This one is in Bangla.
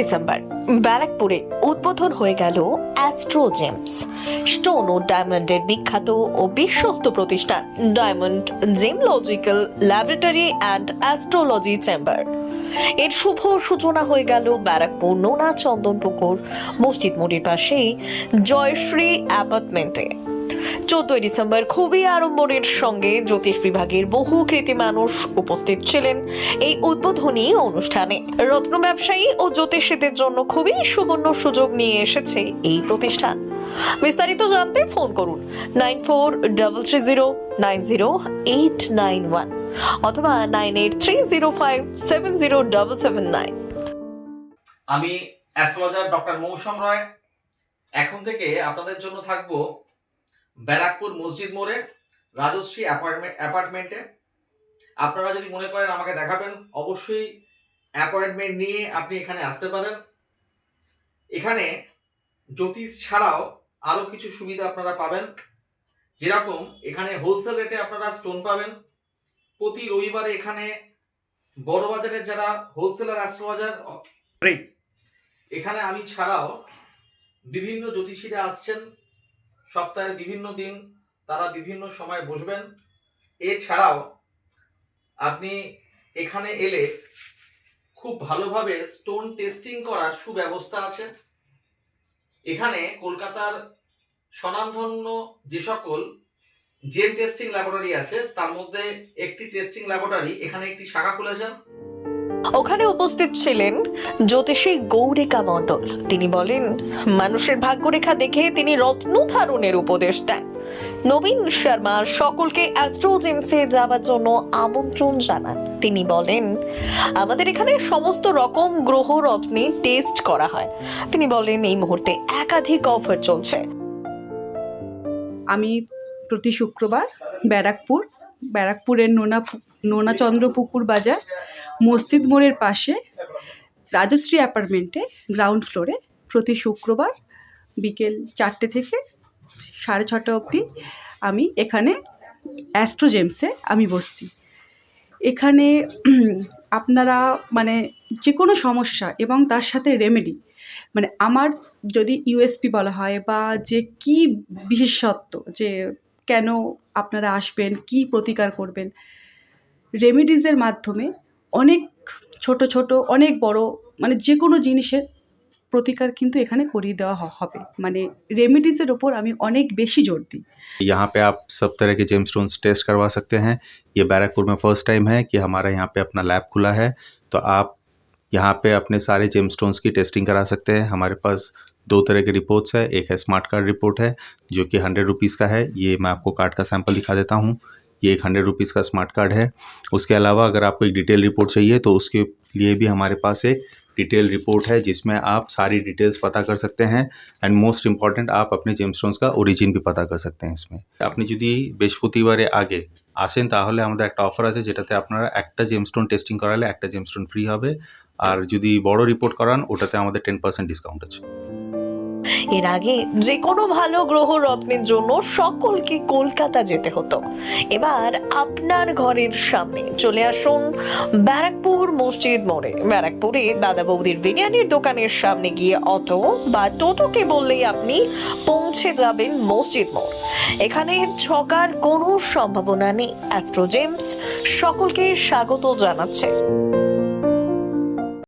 ডিসেম্বর ব্যারাকপুরে উদ্বোধন হয়ে গেল অ্যাস্ট্রো জেমস, স্টোন ও ডায়মন্ডের বিখ্যাত ও বিশ্বস্ত প্রতিষ্ঠান diamond gemological laboratory and astrology chamber. এর শুভ সূচনা হয়ে গেল ব্যারাকপুর নোনা চন্দনপুকুর মসজিদ মোড়ের পাশেই জয়শ্রী অ্যাপার্টমেন্টে। 14 ডিসেম্বর খুবই আড়ম্বরের সঙ্গে জ্যোতিষ বিভাগের বহু কৃতি মানুষ উপস্থিত ছিলেন এই উদ্বোধনী অনুষ্ঠানে। রত্ন ব্যবসায়ী ও জ্যোতিষীদের জন্য খুবই সুবর্ণ সুযোগ নিয়ে এসেছে এই প্রতিষ্ঠান। বিস্তারিত জানতে ফোন করুন 9433090891 অথবা 9830570779। আমি অ্যাস্ট্রোলজার ডক্টর মৌসুম রায়। এখন থেকে আপনাদের জন্য থাকবো ব্যারাকপুর মসজিদ মোড়ে রাজশ্রী অ্যাপার্টমেন্টে। আপনারা যদি মনে করেন আমাকে দেখাবেন, অবশ্যই অ্যাপয়েন্টমেন্ট নিয়ে আপনি এখানে আসতে পারেন। এখানে জ্যোতিষ ছাড়াও আরও কিছু সুবিধা আপনারা পাবেন, যেরকম এখানে হোলসেল রেটে আপনারা স্টোন পাবেন। প্রতি রবিবারে এখানে বড় বাজারের যারা হোলসেলার অ্যাস্ট্রোলজার এখানে আমি ছাড়াও বিভিন্ন জ্যোতিষীরা আসছেন। সপ্তাহের বিভিন্ন দিন তারা বিভিন্ন সময় বসবেন। এছাড়াও আপনি এখানে এলে খুব ভালোভাবে স্টোন টেস্টিং করার সুব্যবস্থা আছে। এখানে কলকাতার স্বনামধন্য যে সকল জেম টেস্টিং ল্যাবরেটরি আছে তার মধ্যে একটি টেস্টিং ল্যাবরেটরি এখানে একটি শাখা খুলেছেন। ওখানে উপস্থিত ছিলেন জ্যোতিষী গৌরিকা মণ্ডল। তিনি বলেন, মানুষের ভাগ্যরেখা দেখে তিনি রত্ন ধারণের উপদেশ দেন। নবীন শর্মা সকলকে অ্যাস্ট্রো জেমসে যাওয়ার জন্য আমন্ত্রণ জানান। তিনি বলেন, আমাদের এখানে সমস্ত রকম গ্রহ রত্নে টেস্ট করা হয়। তিনি বলেন, এই মুহূর্তে একাধিক অফার চলছে। আমি প্রতি শুক্রবার ব্যারাকপুরের নোনা চন্দ্রপুকুর বাজার মসজিদ মোড়ের পাশে রাজশ্রী অ্যাপার্টমেন্টে গ্রাউন্ড ফ্লোরে প্রতি শুক্রবার বিকেল 4টে থেকে 6:30 অবধি আমি এখানে অ্যাস্ট্রো জেমসে আমি বসছি। এখানে আপনারা যে কোনো সমস্যা এবং তার সাথে রেমেডি, আমার যদি ইউএসপি বলা হয় বা যে কি বিশেষত্ব, যে কেন আপনারা আসবেন, কি প্রতিকার করবেন, রেমেডিজের মাধ্যমে অনেক ছোট ছোট অনেক বড় যে কোনো জিনিসের প্রতিকার কিন্তু এখানে করিয়ে দেওয়া হবে। রেমেডিজের ওপর আমি অনেক বেশি জোর দিই। यहाँ पे आप सब तरह के जेमस्टोन्स टेस्ट करवा सकते हैं। ये बैरकपुर में फर्स्ट टाइम है कि हमारा यहाँ पे अपना लैब खुला है, तो आप यहाँ पे अपने सारे जेमस्टोन्स की टेस्टिंग करा सकते हैं। हमारे पास 2 तरह के रिपोर्ट्स है। एक है स्मार्ट कार्ड रिपोर्ट है जो कि 100 रुपीज़ का है। ये मैं आपको कार्ड का सैंपल दिखा देता हूँ। ये एक 100 रुपीज़ का स्मार्ट कार्ड है। उसके अलावा अगर आपको एक डिटेल रिपोर्ट चाहिए तो उसके लिए भी हमारे पास एक डिटेल रिपोर्ट है जिसमें आप सारी डिटेल्स पता कर सकते हैं। एंड मोस्ट इम्पॉर्टेंट, आप अपने जेमस्टोन्स का ओरिजिन भी पता कर सकते हैं इसमें। আপনি যদি বৃহস্পতিবারে আগে আসেন তাহলে আমাদের একটা অফার আছে, যেটাতে আপনারা একটা জেমস্টোন টেস্টিং করালে একটা জেমস্টোন ফ্রি হবে, আর যদি বড় রিপোর্ট করান ওটাতে আমাদের 10% ডিসকাউন্ট আছে। এর আগে যে কোনো ভালো গ্রহ রত্নের জন্য সকলকে কলকাতা যেতে হতো। এবার আপনার ঘরের সামনে চলে আসুন ব্যারাকপুর মসজিদ মোড়ে। ব্যারাকপুরে দাদা বৌদির বিরিয়ানির দোকানের সামনে গিয়ে অটো বা টোটোকে বললেই আপনি পৌঁছে যাবেন মসজিদ মোড়। এখানে ঠকার কোনো সম্ভাবনা নেই। অ্যাস্ট্রো জেমস সকলকে স্বাগত জানাচ্ছে।